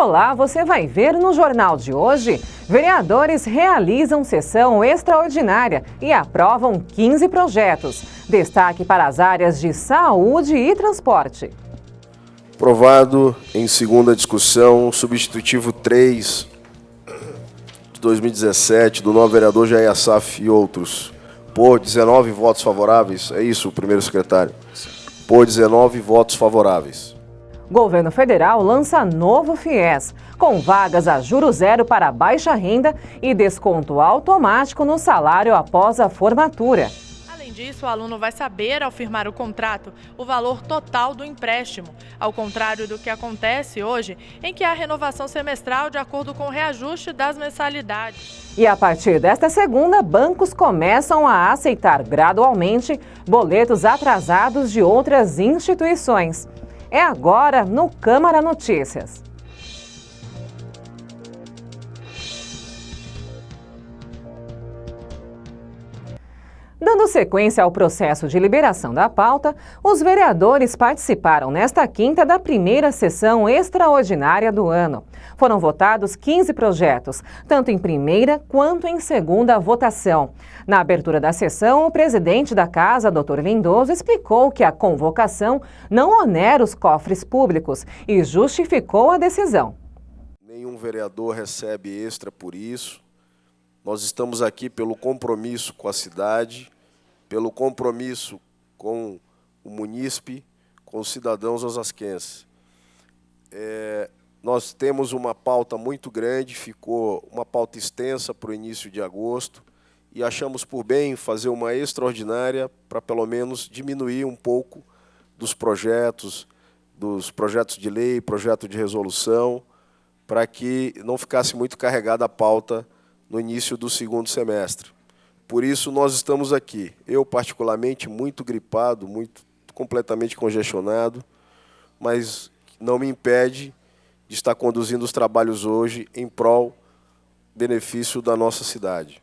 Olá, você vai ver no Jornal de hoje. Vereadores realizam sessão extraordinária e aprovam 15 projetos. Destaque para as áreas de saúde e transporte. Aprovado em segunda discussão, substitutivo 3 de 2017, do novo vereador Jair Assaf e outros. Por 19 votos favoráveis, é isso, primeiro secretário? Por 19 votos favoráveis. Governo Federal lança novo FIES, com vagas a juros zero para baixa renda e desconto automático no salário após a formatura. Além disso, o aluno vai saber, ao firmar o contrato, o valor total do empréstimo, ao contrário do que acontece hoje, em que há renovação semestral de acordo com o reajuste das mensalidades. E a partir desta segunda, bancos começam a aceitar gradualmente boletos atrasados de outras instituições. É agora no Câmara Notícias. Dando sequência ao processo de liberação da pauta, os vereadores participaram nesta quinta da primeira sessão extraordinária do ano. Foram votados 15 projetos, tanto em primeira quanto em segunda votação. Na abertura da sessão, o presidente da Casa, Dr. Lindoso, explicou que a convocação não onera os cofres públicos e justificou a decisão. Nenhum vereador recebe extra por isso. Nós estamos aqui pelo compromisso com a cidade, pelo compromisso com o munícipe, com os cidadãos osasquenses. Nós temos uma pauta muito grande, ficou uma pauta extensa para o início de agosto, e achamos por bem fazer uma extraordinária para, pelo menos, diminuir um pouco dos projetos de lei, projeto de resolução, para que não ficasse muito carregada a pauta no início do segundo semestre. Por isso, nós estamos aqui. Eu, particularmente, muito gripado, completamente congestionado, mas não me impede de estar conduzindo os trabalhos hoje em prol benefício da nossa cidade.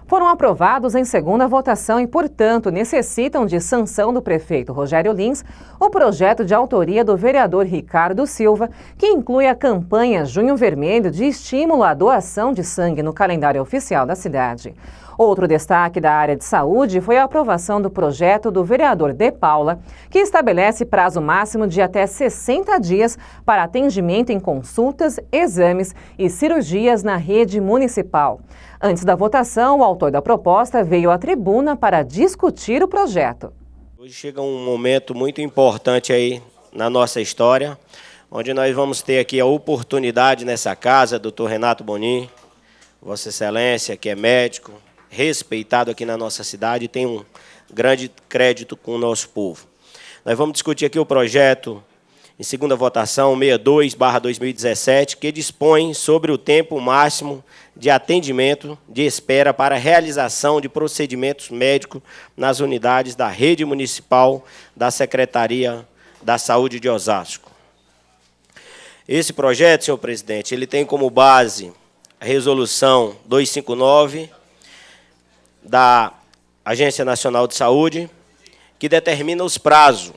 Foram aprovados em segunda votação e, portanto, necessitam de sanção do prefeito Rogério Lins o projeto de autoria do vereador Ricardo Silva, que inclui a campanha Junho Vermelho de estímulo à doação de sangue no calendário oficial da cidade. Outro destaque da área de saúde foi a aprovação do projeto do vereador De Paula, que estabelece prazo máximo de até 60 dias para atendimento em consultas, exames e cirurgias na rede municipal. Antes da votação, o autor da proposta veio à tribuna para discutir o projeto. Hoje chega um momento muito importante aí na nossa história, onde nós vamos ter aqui a oportunidade nessa casa, doutor Renato Bonin, Vossa Excelência, que é médico, respeitado aqui na nossa cidade e tem um grande crédito com o nosso povo. Nós vamos discutir aqui o projeto em segunda votação 62/2017, que dispõe sobre o tempo máximo de atendimento de espera para realização de procedimentos médicos nas unidades da rede municipal da Secretaria da Saúde de Osasco. Esse projeto, senhor presidente, ele tem como base a resolução 259 da Agência Nacional de Saúde, que determina os prazos.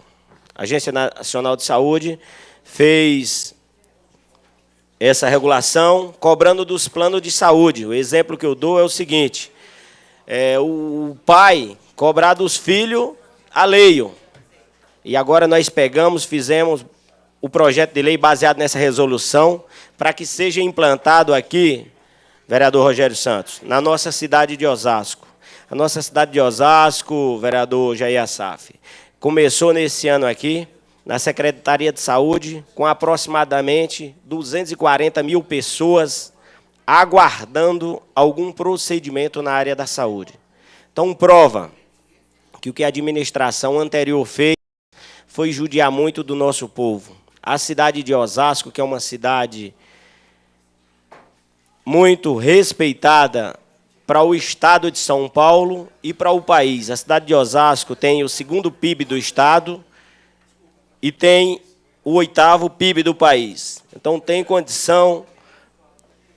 A Agência Nacional de Saúde fez essa regulação cobrando dos planos de saúde. O exemplo que eu dou é o seguinte: o pai cobrar dos filhos alheio. E agora nós fizemos o projeto de lei baseado nessa resolução para que seja implantado aqui, vereador Rogério Santos, na nossa cidade de Osasco. A nossa cidade de Osasco, vereador Jair Assaf, começou nesse ano aqui, na Secretaria de Saúde, com aproximadamente 240 mil pessoas aguardando algum procedimento na área da saúde. Então, prova que o que a administração anterior fez foi judiar muito do nosso povo. A cidade de Osasco, que é uma cidade muito respeitada para o estado de São Paulo e para o país. A cidade de Osasco tem o segundo PIB do estado e tem o 8º PIB do país. Então tem condição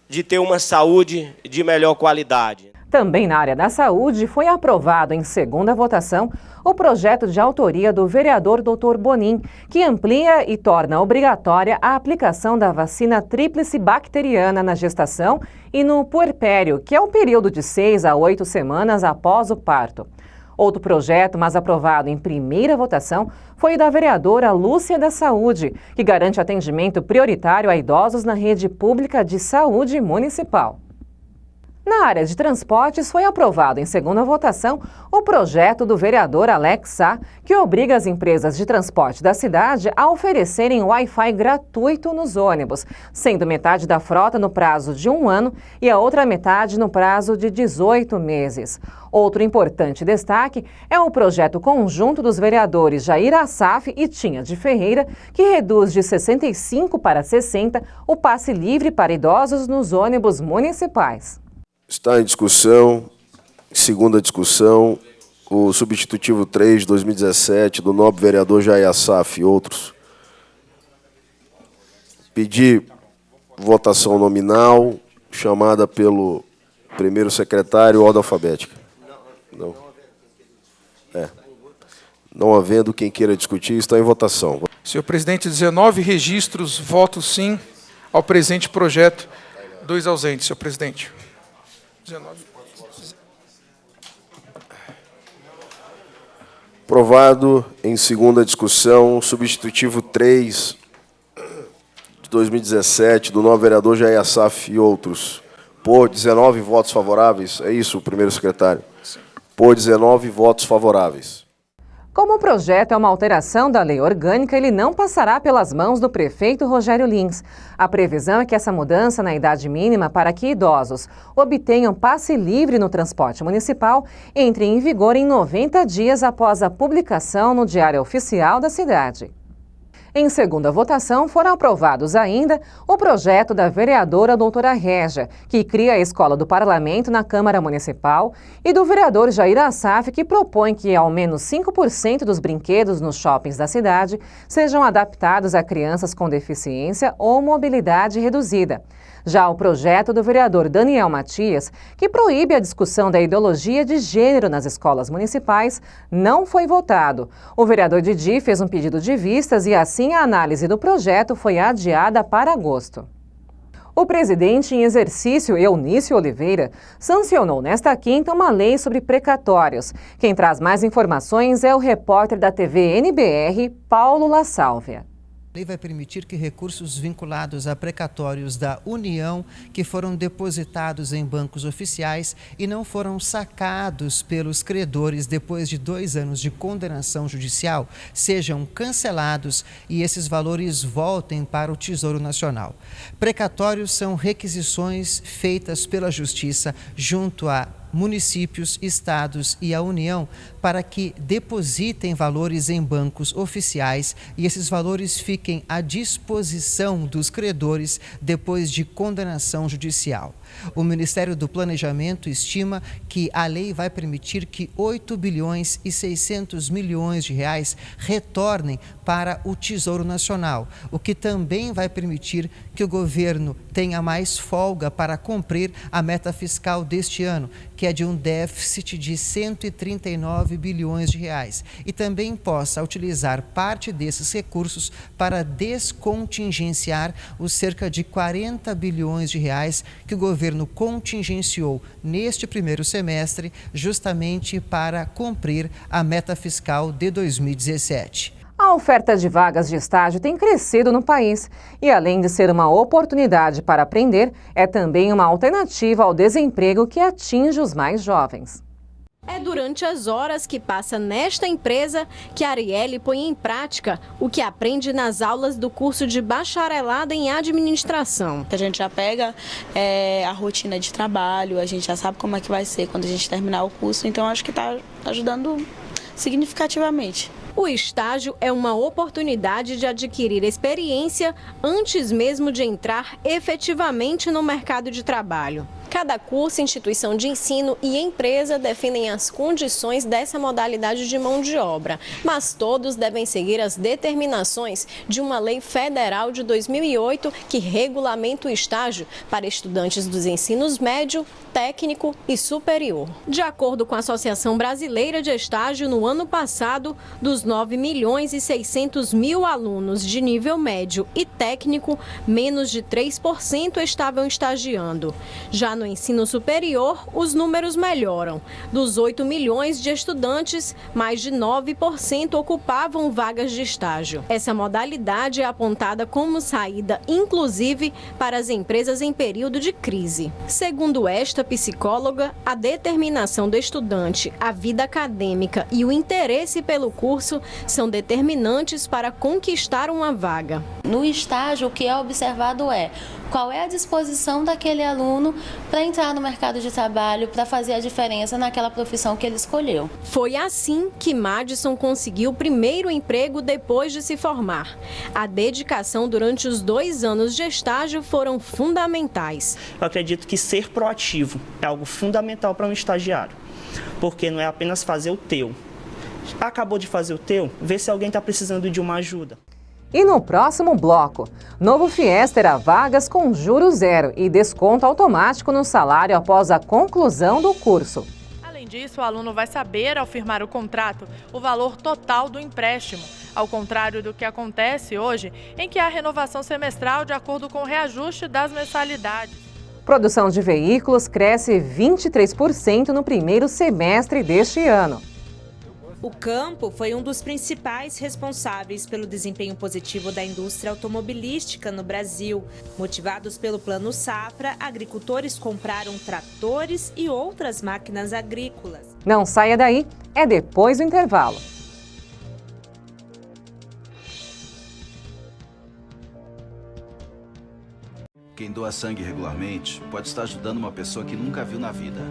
de ter uma saúde de melhor qualidade. Também na área da saúde, foi aprovado em segunda votação o projeto de autoria do vereador Dr. Bonin, que amplia e torna obrigatória a aplicação da vacina tríplice bacteriana na gestação e no puerpério, que é o período de 6 a 8 semanas após o parto. Outro projeto, mas aprovado em primeira votação, foi o da vereadora Lúcia da Saúde, que garante atendimento prioritário a idosos na rede pública de saúde municipal. Na área de transportes, foi aprovado em segunda votação o projeto do vereador Alex Sá, que obriga as empresas de transporte da cidade a oferecerem Wi-Fi gratuito nos ônibus, sendo metade da frota no prazo de 1 ano e a outra metade no prazo de 18 meses. Outro importante destaque é o projeto conjunto dos vereadores Jair Assaf e Tinha de Ferreira, que reduz de 65 para 60 o passe livre para idosos nos ônibus municipais. Está em discussão, em segunda discussão, o substitutivo 3 de 2017 do nobre vereador Jair Assaf e outros. Pedir votação nominal, chamada pelo primeiro secretário, ordem alfabética. Não. Não havendo quem queira discutir, está em votação. Senhor presidente, 19 registros, voto sim ao presente projeto, 2 ausentes, senhor presidente. 19. Aprovado em segunda discussão, substitutivo 3 de 2017, do novo vereador Jair Assaf e outros. Por 19 votos favoráveis, é isso, primeiro secretário? Por 19 votos favoráveis. Como o projeto é uma alteração da lei orgânica, ele não passará pelas mãos do prefeito Rogério Lins. A previsão é que essa mudança na idade mínima para que idosos obtenham passe livre no transporte municipal entre em vigor em 90 dias após a publicação no Diário Oficial da cidade. Em segunda votação, foram aprovados ainda o projeto da vereadora doutora Régia, que cria a Escola do Parlamento na Câmara Municipal, e do vereador Jair Assaf, que propõe que ao menos 5% dos brinquedos nos shoppings da cidade sejam adaptados a crianças com deficiência ou mobilidade reduzida. Já o projeto do vereador Daniel Matias, que proíbe a discussão da ideologia de gênero nas escolas municipais, não foi votado. O vereador Didi fez um pedido de vistas e assim a análise do projeto foi adiada para agosto. O presidente em exercício, Eunício Oliveira, sancionou nesta quinta uma lei sobre precatórios. Quem traz mais informações é o repórter da TV NBR, Paulo La Sálvia. A lei vai permitir que recursos vinculados a precatórios da União que foram depositados em bancos oficiais e não foram sacados pelos credores depois de 2 anos de condenação judicial sejam cancelados e esses valores voltem para o Tesouro Nacional. Precatórios são requisições feitas pela Justiça junto a municípios, estados e a União para que depositem valores em bancos oficiais e esses valores fiquem à disposição dos credores depois de condenação judicial. O Ministério do Planejamento estima que a lei vai permitir que 8 bilhões e 600 milhões de reais retornem para o Tesouro Nacional, o que também vai permitir que o governo tenha mais folga para cumprir a meta fiscal deste ano, que é de um déficit de 139 bilhões de reais, e também possa utilizar parte desses recursos para descontingenciar os cerca de 40 bilhões de reais que o governo contingenciou neste primeiro semestre, justamente para cumprir a meta fiscal de 2017. A oferta de vagas de estágio tem crescido no país e, além de ser uma oportunidade para aprender, é também uma alternativa ao desemprego que atinge os mais jovens. É durante as horas que passa nesta empresa que a Arielle põe em prática o que aprende nas aulas do curso de bacharelado em administração. A gente já pega a rotina de trabalho, a gente já sabe como é que vai ser quando a gente terminar o curso, então acho que está ajudando significativamente. O estágio é uma oportunidade de adquirir experiência antes mesmo de entrar efetivamente no mercado de trabalho. Cada curso, instituição de ensino e empresa definem as condições dessa modalidade de mão de obra, mas todos devem seguir as determinações de uma lei federal de 2008 que regulamenta o estágio para estudantes dos ensinos médio, técnico e superior. De acordo com a Associação Brasileira de Estágio, no ano passado, dos 9.600.000 alunos de nível médio e técnico, menos de 3% estavam estagiando. Já no ensino superior, os números melhoram. Dos 8 milhões de estudantes, mais de 9% ocupavam vagas de estágio. Essa modalidade é apontada como saída, inclusive, para as empresas em período de crise. Segundo esta psicóloga, a determinação do estudante, a vida acadêmica e o interesse pelo curso são determinantes para conquistar uma vaga. No estágio, o que é observado é qual é a disposição daquele aluno para entrar no mercado de trabalho, para fazer a diferença naquela profissão que ele escolheu. Foi assim que Madison conseguiu o primeiro emprego depois de se formar. A dedicação durante os 2 anos de estágio foram fundamentais. Eu acredito que ser proativo é algo fundamental para um estagiário, porque não é apenas fazer o teu. Acabou de fazer o teu, vê se alguém está precisando de uma ajuda. E no próximo bloco, novo FIES terá vagas com juros zero e desconto automático no salário após a conclusão do curso. Além disso, o aluno vai saber, ao firmar o contrato, o valor total do empréstimo, ao contrário do que acontece hoje, em que há renovação semestral de acordo com o reajuste das mensalidades. Produção de veículos cresce 23% no primeiro semestre deste ano. O campo foi um dos principais responsáveis pelo desempenho positivo da indústria automobilística no Brasil. Motivados pelo Plano Safra, agricultores compraram tratores e outras máquinas agrícolas. Não saia daí, é depois do intervalo. Quem doa sangue regularmente pode estar ajudando uma pessoa que nunca viu na vida.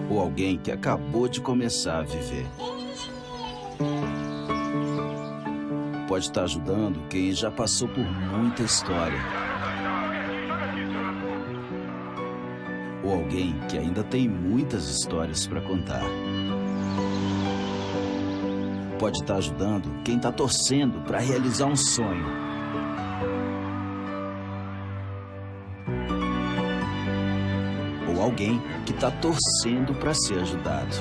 Ou alguém que acabou de começar a viver. Pode estar ajudando quem já passou por muita história. Ou alguém que ainda tem muitas histórias para contar. Pode estar ajudando quem está torcendo para realizar um sonho. Ou alguém que está torcendo para ser ajudado.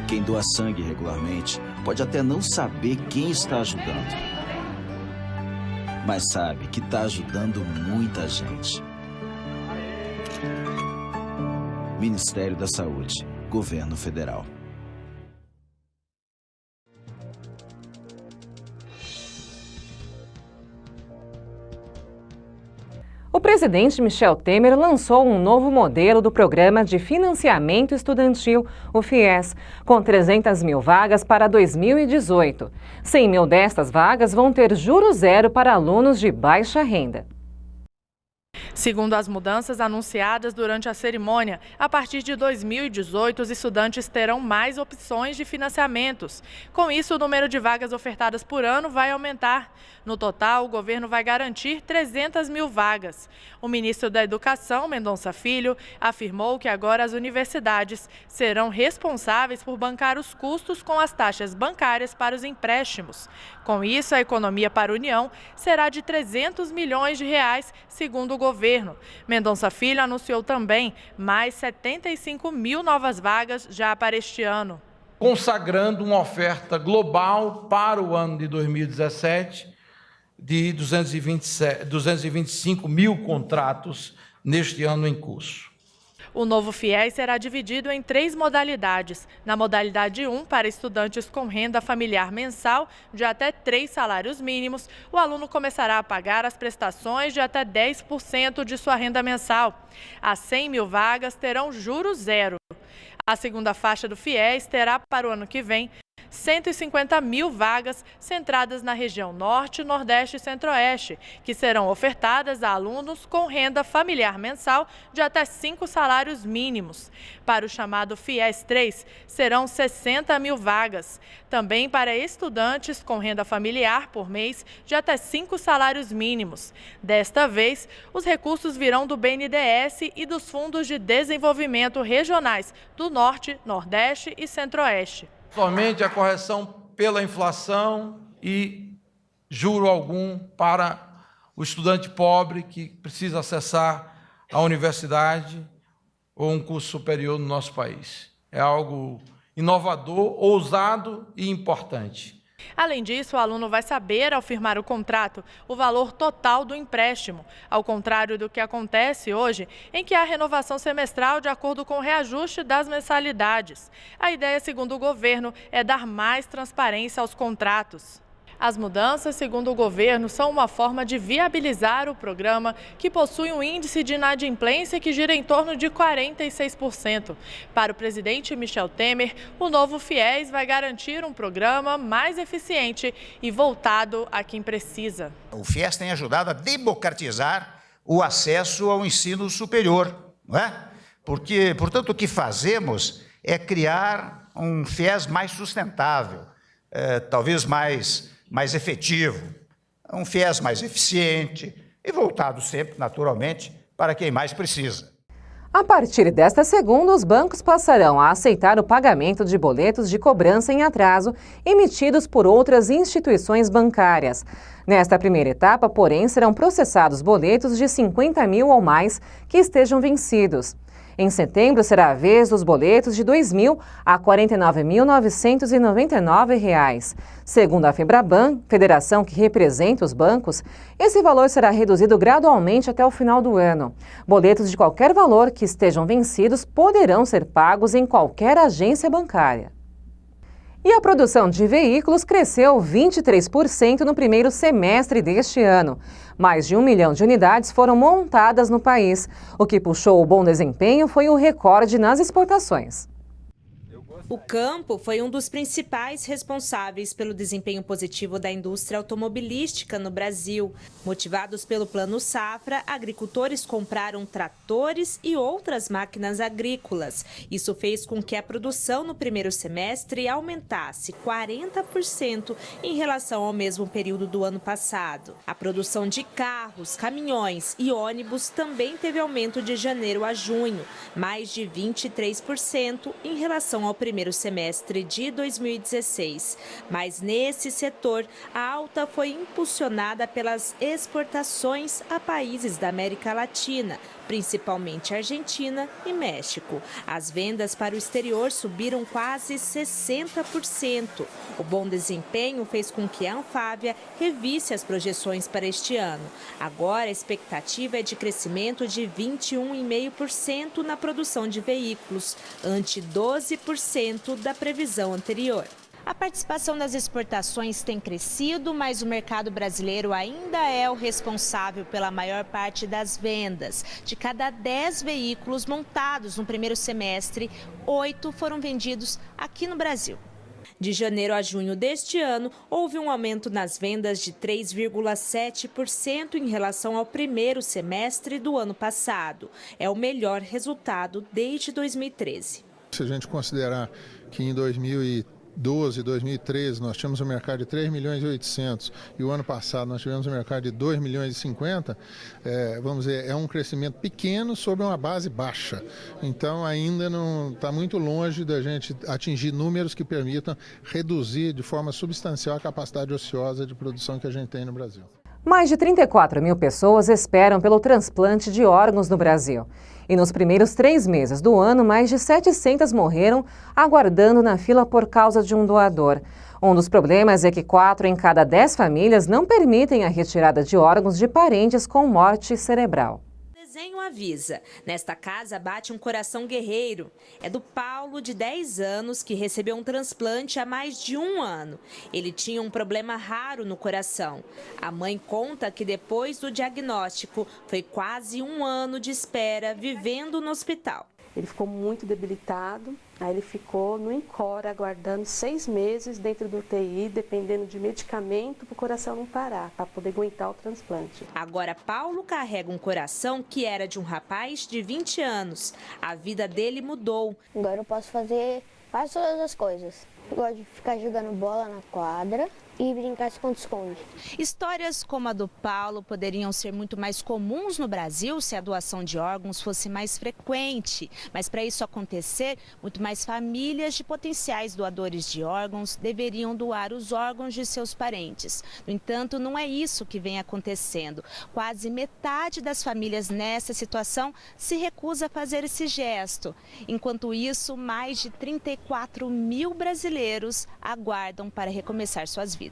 Quem doa sangue regularmente pode até não saber quem está ajudando, mas sabe que está ajudando muita gente. Ministério da Saúde, Governo Federal. O presidente Michel Temer lançou um novo modelo do Programa de Financiamento Estudantil, o FIES, com 300 mil vagas para 2018. 100 mil destas vagas vão ter juros zero para alunos de baixa renda. Segundo as mudanças anunciadas durante a cerimônia, a partir de 2018, os estudantes terão mais opções de financiamentos. Com isso, o número de vagas ofertadas por ano vai aumentar. No total, o governo vai garantir 300 mil vagas. O ministro da Educação, Mendonça Filho, afirmou que agora as universidades serão responsáveis por bancar os custos com as taxas bancárias para os empréstimos. Com isso, a economia para a União será de 300 milhões de reais, segundo o governo. Mendonça Filho anunciou também mais 75 mil novas vagas já para este ano. Consagrando uma oferta global para o ano de 2017 de 225 mil contratos neste ano em curso. O novo FIES será dividido em 3 modalidades. Na modalidade 1, para estudantes com renda familiar mensal de até 3 salários mínimos, o aluno começará a pagar as prestações de até 10% de sua renda mensal. As 100 mil vagas terão juros zero. A segunda faixa do FIES terá, para o ano que vem, 150 mil vagas centradas na região Norte, Nordeste e Centro-Oeste, que serão ofertadas a alunos com renda familiar mensal de até 5 salários mínimos. Para o chamado FIES 3, serão 60 mil vagas. Também para estudantes com renda familiar por mês de até 5 salários mínimos. Desta vez, os recursos virão do BNDES e dos Fundos de Desenvolvimento Regionais do Norte, Nordeste e Centro-Oeste. Somente a correção pela inflação e juro algum para o estudante pobre que precisa acessar a universidade ou um curso superior no nosso país. É algo inovador, ousado e importante. Além disso, o aluno vai saber, ao firmar o contrato, o valor total do empréstimo, ao contrário do que acontece hoje, em que há renovação semestral de acordo com o reajuste das mensalidades. A ideia, segundo o governo, é dar mais transparência aos contratos. As mudanças, segundo o governo, são uma forma de viabilizar o programa, que possui um índice de inadimplência que gira em torno de 46%. Para o presidente Michel Temer, o novo FIES vai garantir um programa mais eficiente e voltado a quem precisa. O FIES tem ajudado a democratizar o acesso ao ensino superior, não é? Porque, portanto, o que fazemos é criar um FIES mais sustentável, talvez mais efetivo, um FIES mais eficiente e voltado sempre, naturalmente, para quem mais precisa. A partir desta segunda, os bancos passarão a aceitar o pagamento de boletos de cobrança em atraso emitidos por outras instituições bancárias. Nesta primeira etapa, porém, serão processados boletos de 50 mil ou mais que estejam vencidos. Em setembro, será a vez dos boletos de R$ 2.000 a R$ 49.999. Segundo a Febraban, federação que representa os bancos, esse valor será reduzido gradualmente até o final do ano. Boletos de qualquer valor que estejam vencidos poderão ser pagos em qualquer agência bancária. E a produção de veículos cresceu 23% no primeiro semestre deste ano. Mais de 1 milhão de unidades foram montadas no país. O que puxou o bom desempenho foi o recorde nas exportações. O campo foi um dos principais responsáveis pelo desempenho positivo da indústria automobilística no Brasil. Motivados pelo Plano Safra, agricultores compraram tratores e outras máquinas agrícolas. Isso fez com que a produção no primeiro semestre aumentasse 40% em relação ao mesmo período do ano passado. A produção de carros, caminhões e ônibus também teve aumento de janeiro a junho, mais de 23% em relação ao primeiro semestre de 2016. Mas nesse setor, a alta foi impulsionada pelas exportações a países da América Latina, principalmente Argentina e México. As vendas para o exterior subiram quase 60%. O bom desempenho fez com que a Anfávia revisse as projeções para este ano. Agora, a expectativa é de crescimento de 21,5% na produção de veículos, ante 12% da previsão anterior. A participação das exportações tem crescido, mas o mercado brasileiro ainda é o responsável pela maior parte das vendas. De cada 10 veículos montados no primeiro semestre, 8 foram vendidos aqui no Brasil. De janeiro a junho deste ano, houve um aumento nas vendas de 3,7% em relação ao primeiro semestre do ano passado. É o melhor resultado desde 2013. Se a gente considerar que em 2012, 2013, nós tínhamos um mercado de 3 milhões e 800 e o ano passado nós tivemos um mercado de 2 milhões e 50, vamos dizer, é um crescimento pequeno sobre uma base baixa. Então ainda não está muito longe da gente atingir números que permitam reduzir de forma substancial a capacidade ociosa de produção que a gente tem no Brasil. Mais de 34 mil pessoas esperam pelo transplante de órgãos no Brasil. E nos primeiros 3 meses do ano, mais de 700 morreram aguardando na fila por causa de um doador. Um dos problemas é que 4 em cada 10 famílias não permitem a retirada de órgãos de parentes com morte cerebral. O desenho avisa. Nesta casa bate um coração guerreiro. É do Paulo, de 10 anos, que recebeu um transplante há mais de 1 ano. Ele tinha um problema raro no coração. A mãe conta que depois do diagnóstico, foi quase 1 ano de espera vivendo no hospital. Ele ficou muito debilitado, Aí ele ficou no INCOR, aguardando 6 meses dentro do UTI, dependendo de medicamento para o coração não parar, para poder aguentar o transplante. Agora, Paulo carrega um coração que era de um rapaz de 20 anos. A vida dele mudou. Agora eu posso fazer quase todas as coisas. Eu gosto de ficar jogando bola na quadra e brincar esconde-esconde. Histórias como a do Paulo poderiam ser muito mais comuns no Brasil se a doação de órgãos fosse mais frequente. Mas para isso acontecer, muito mais famílias de potenciais doadores de órgãos deveriam doar os órgãos de seus parentes. No entanto, não é isso que vem acontecendo. Quase metade das famílias nessa situação se recusa a fazer esse gesto. Enquanto isso, mais de 34 mil brasileiros aguardam para recomeçar suas vidas.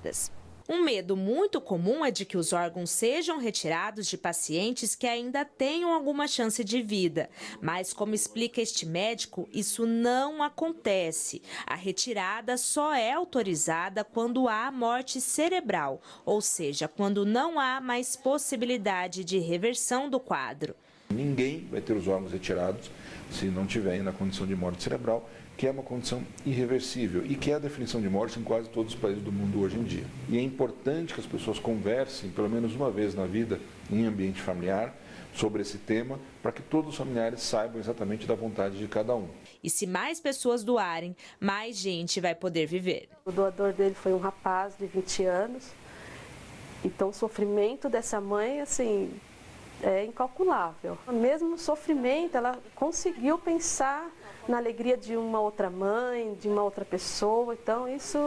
Um medo muito comum é de que os órgãos sejam retirados de pacientes que ainda tenham alguma chance de vida. Mas, como explica este médico, isso não acontece. A retirada só é autorizada quando há morte cerebral, ou seja, quando não há mais possibilidade de reversão do quadro. Ninguém vai ter os órgãos retirados se não tiver ainda a condição de morte cerebral, que é uma condição irreversível e que é a definição de morte em quase todos os países do mundo hoje em dia. E é importante que as pessoas conversem, pelo menos uma vez na vida, em ambiente familiar, sobre esse tema, para que todos os familiares saibam exatamente da vontade de cada um. E se mais pessoas doarem, mais gente vai poder viver. O doador dele foi um rapaz de 20 anos, então o sofrimento dessa mãe, assim, é incalculável. Mesmo no sofrimento, ela conseguiu pensar na alegria de uma outra mãe, de uma outra pessoa, então isso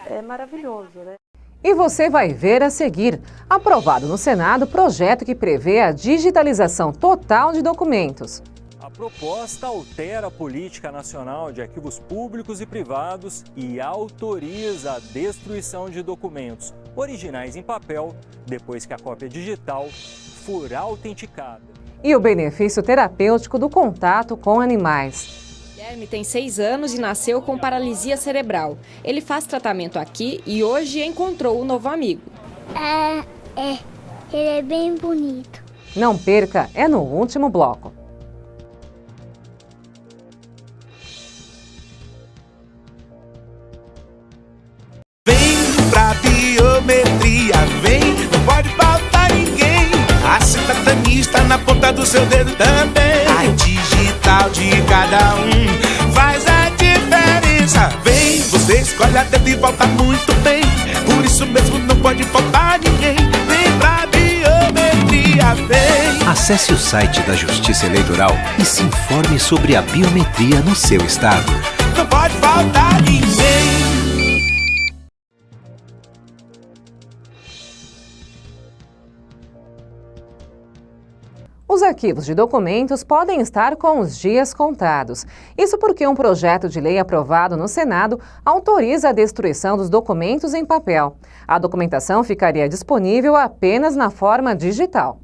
é maravilhoso, né? E você vai ver a seguir. Aprovado no Senado projeto que prevê a digitalização total de documentos. A proposta altera a política nacional de arquivos públicos e privados e autoriza a destruição de documentos originais em papel depois que a cópia digital for autenticada. E o benefício terapêutico do contato com animais. Guilherme tem 6 anos e nasceu com paralisia cerebral. Ele faz tratamento aqui e hoje encontrou um novo amigo. Ele é bem bonito. Não perca, é no último bloco. Vem pra biometria, vem, não pode faltar ninguém. A cidadania na ponta do seu dedo também. A digital de cada um faz a diferença. Vem, você escolhe a dedo e volta muito bem. Por isso mesmo não pode faltar ninguém. Vem pra biometria, vem. Acesse o site da Justiça Eleitoral e se informe sobre a biometria no seu estado. Não pode faltar ninguém. Os arquivos de documentos podem estar com os dias contados. Isso porque um projeto de lei aprovado no Senado autoriza a destruição dos documentos em papel. A documentação ficaria disponível apenas na forma digital.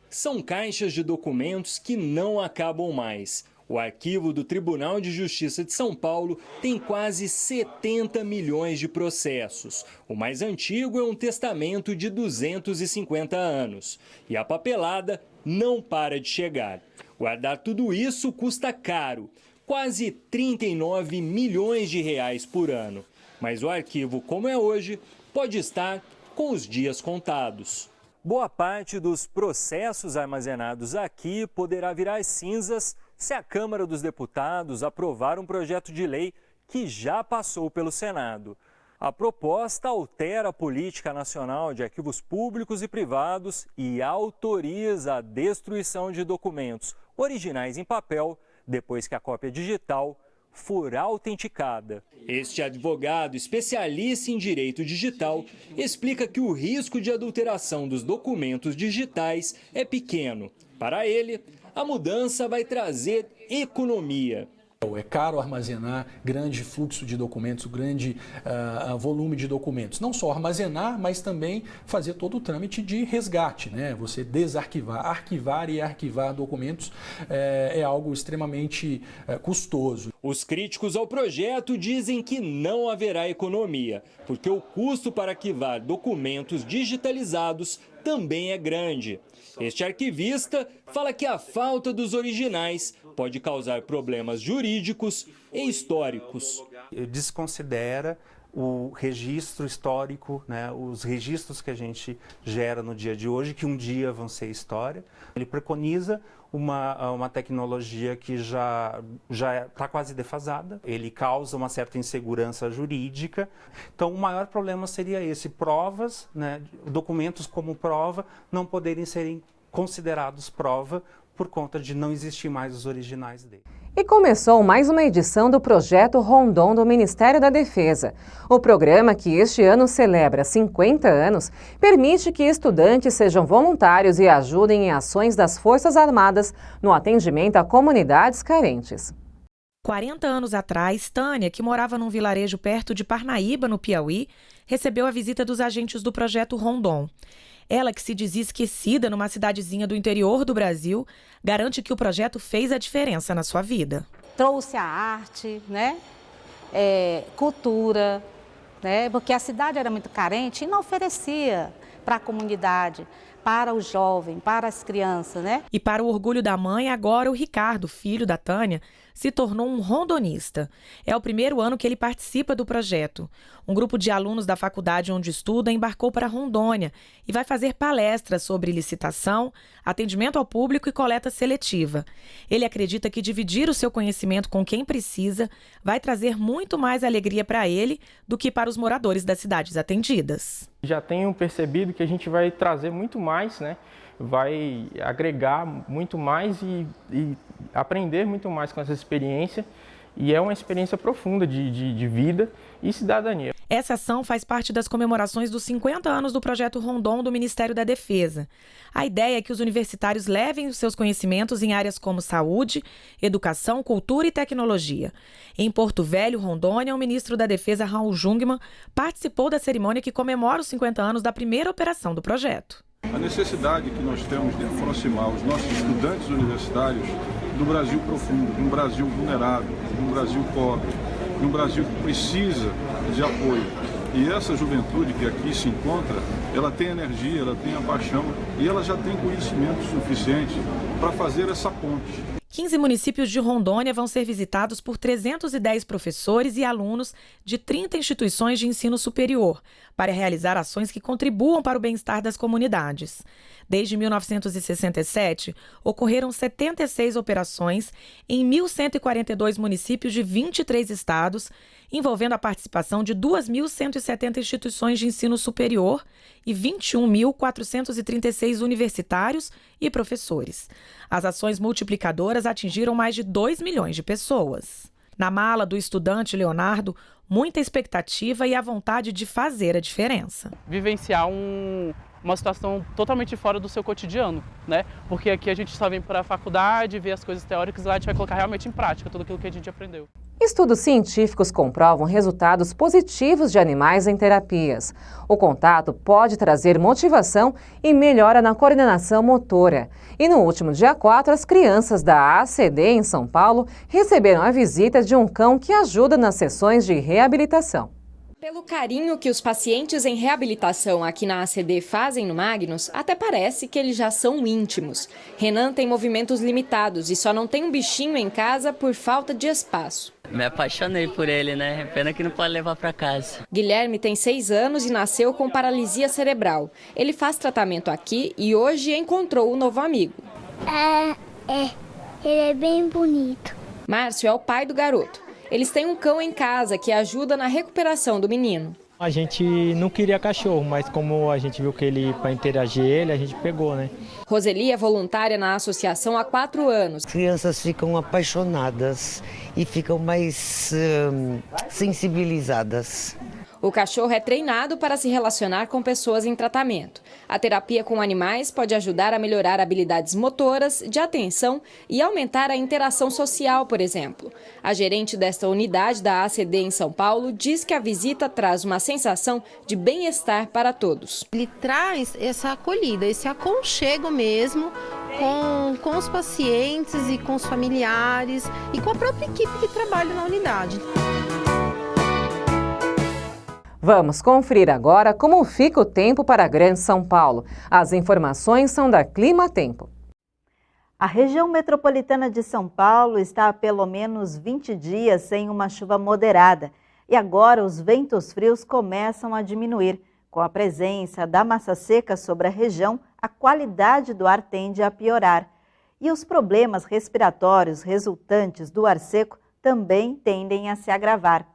São caixas de documentos que não acabam mais. O arquivo do Tribunal de Justiça de São Paulo tem quase 70 milhões de processos. O mais antigo é um testamento de 250 anos. E a papelada não para de chegar. Guardar tudo isso custa caro, quase 39 milhões de reais por ano. Mas o arquivo, como é hoje, pode estar com os dias contados. Boa parte dos processos armazenados aqui poderá virar cinzas se a Câmara dos Deputados aprovar um projeto de lei que já passou pelo Senado. A proposta altera a política nacional de arquivos públicos e privados e autoriza a destruição de documentos originais em papel depois que a cópia digital for autenticada. Este advogado especialista em direito digital explica que o risco de adulteração dos documentos digitais é pequeno. Para ele, a mudança vai trazer economia. É caro armazenar grande fluxo de documentos, grande volume de documentos. Não só armazenar, mas também fazer todo o trâmite de resgate, né? Você desarquivar, arquivar e arquivar documentos é algo extremamente custoso. Os críticos ao projeto dizem que não haverá economia, porque o custo para arquivar documentos digitalizados também é grande. Este arquivista fala que a falta dos originais pode causar problemas jurídicos e históricos. Desconsidera o registro histórico, né, os registros que a gente gera no dia de hoje, que um dia vão ser história. Ele preconiza uma tecnologia que já está quase defasada, ele causa uma certa insegurança jurídica. Então, o maior problema seria esse, provas, né, documentos como prova, não poderem serem considerados prova por conta de não existir mais os originais dele. E começou mais uma edição do Projeto Rondon do Ministério da Defesa. O programa, que este ano celebra 50 anos, permite que estudantes sejam voluntários e ajudem em ações das Forças Armadas no atendimento a comunidades carentes. 40 anos atrás, Tânia, que morava num vilarejo perto de Parnaíba, no Piauí, recebeu a visita dos agentes do Projeto Rondon. Ela, que se dizia esquecida numa cidadezinha do interior do Brasil, garante que o projeto fez a diferença na sua vida. Trouxe a arte, né? Cultura, né? Porque a cidade era muito carente e não oferecia para a comunidade, para o jovem, para as crianças, né? E para o orgulho da mãe, agora o Ricardo, filho da Tânia, se tornou um rondonista. É o primeiro ano que ele participa do projeto. Um grupo de alunos da faculdade onde estuda embarcou para Rondônia e vai fazer palestras sobre licitação, atendimento ao público e coleta seletiva. Ele acredita que dividir o seu conhecimento com quem precisa vai trazer muito mais alegria para ele do que para os moradores das cidades atendidas. Já tenho percebido que a gente vai trazer muito mais, né? Vai agregar muito mais e aprender muito mais com essa experiência. E é uma experiência profunda de vida e cidadania. Essa ação faz parte das comemorações dos 50 anos do Projeto Rondon do Ministério da Defesa. A ideia é que os universitários levem os seus conhecimentos em áreas como saúde, educação, cultura e tecnologia. Em Porto Velho, Rondônia, o ministro da Defesa, Raul Jungmann, participou da cerimônia que comemora os 50 anos da primeira operação do projeto. A necessidade que nós temos de aproximar os nossos estudantes universitários do Brasil profundo, de um Brasil vulnerável, de um Brasil pobre, de um Brasil que precisa de apoio. E essa juventude que aqui se encontra, ela tem energia, ela tem a paixão e ela já tem conhecimento suficiente para fazer essa ponte. 15 municípios de Rondônia vão ser visitados por 310 professores e alunos de 30 instituições de ensino superior, para realizar ações que contribuam para o bem-estar das comunidades. Desde 1967, ocorreram 76 operações em 1.142 municípios de 23 estados, envolvendo a participação de 2.170 instituições de ensino superior e 21.436 universitários e professores. As ações multiplicadoras atingiram mais de 2 milhões de pessoas. Na mala do estudante Leonardo, muita expectativa e a vontade de fazer a diferença. Vivenciar uma situação totalmente fora do seu cotidiano, né? Porque aqui a gente só vem para a faculdade, vê as coisas teóricas e lá a gente vai colocar realmente em prática tudo aquilo que a gente aprendeu. Estudos científicos comprovam resultados positivos de animais em terapias. O contato pode trazer motivação e melhora na coordenação motora. E no último dia 4, as crianças da ACD em São Paulo receberam a visita de um cão que ajuda nas sessões de reabilitação. Pelo carinho que os pacientes em reabilitação aqui na ACD fazem no Magnus, até parece que eles já são íntimos. Renan tem movimentos limitados e só não tem um bichinho em casa por falta de espaço. Me apaixonei por ele, né? Pena que não pode levar para casa. Guilherme tem 6 anos e nasceu com paralisia cerebral. Ele faz tratamento aqui e hoje encontrou um novo amigo. Ele é bem bonito. Márcio é o pai do garoto. Eles têm um cão em casa que ajuda na recuperação do menino. A gente não queria cachorro, mas como a gente viu que para interagir ele, a gente pegou, né? Roseli é voluntária na associação há 4 anos. As crianças ficam apaixonadas e ficam mais sensibilizadas. O cachorro é treinado para se relacionar com pessoas em tratamento. A terapia com animais pode ajudar a melhorar habilidades motoras, de atenção e aumentar a interação social, por exemplo. A gerente desta unidade da ACD em São Paulo diz que a visita traz uma sensação de bem-estar para todos. Ele traz essa acolhida, esse aconchego mesmo com os pacientes e com os familiares e com a própria equipe que trabalha na unidade. Vamos conferir agora como fica o tempo para a Grande São Paulo. As informações são da Clima Tempo. A região metropolitana de São Paulo está há pelo menos 20 dias sem uma chuva moderada. E agora os ventos frios começam a diminuir. Com a presença da massa seca sobre a região, a qualidade do ar tende a piorar. E os problemas respiratórios resultantes do ar seco também tendem a se agravar.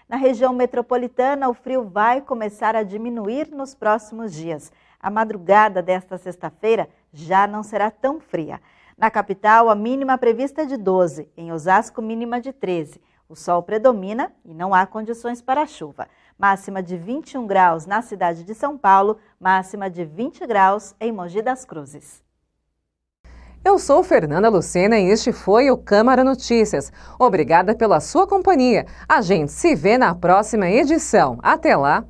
Na região metropolitana, o frio vai começar a diminuir nos próximos dias. A madrugada desta sexta-feira já não será tão fria. Na capital, a mínima prevista é de 12, em Osasco, mínima de 13. O sol predomina e não há condições para chuva. Máxima de 21 graus na cidade de São Paulo, máxima de 20 graus em Mogi das Cruzes. Eu sou Fernanda Lucena e este foi o Câmara Notícias. Obrigada pela sua companhia. A gente se vê na próxima edição. Até lá!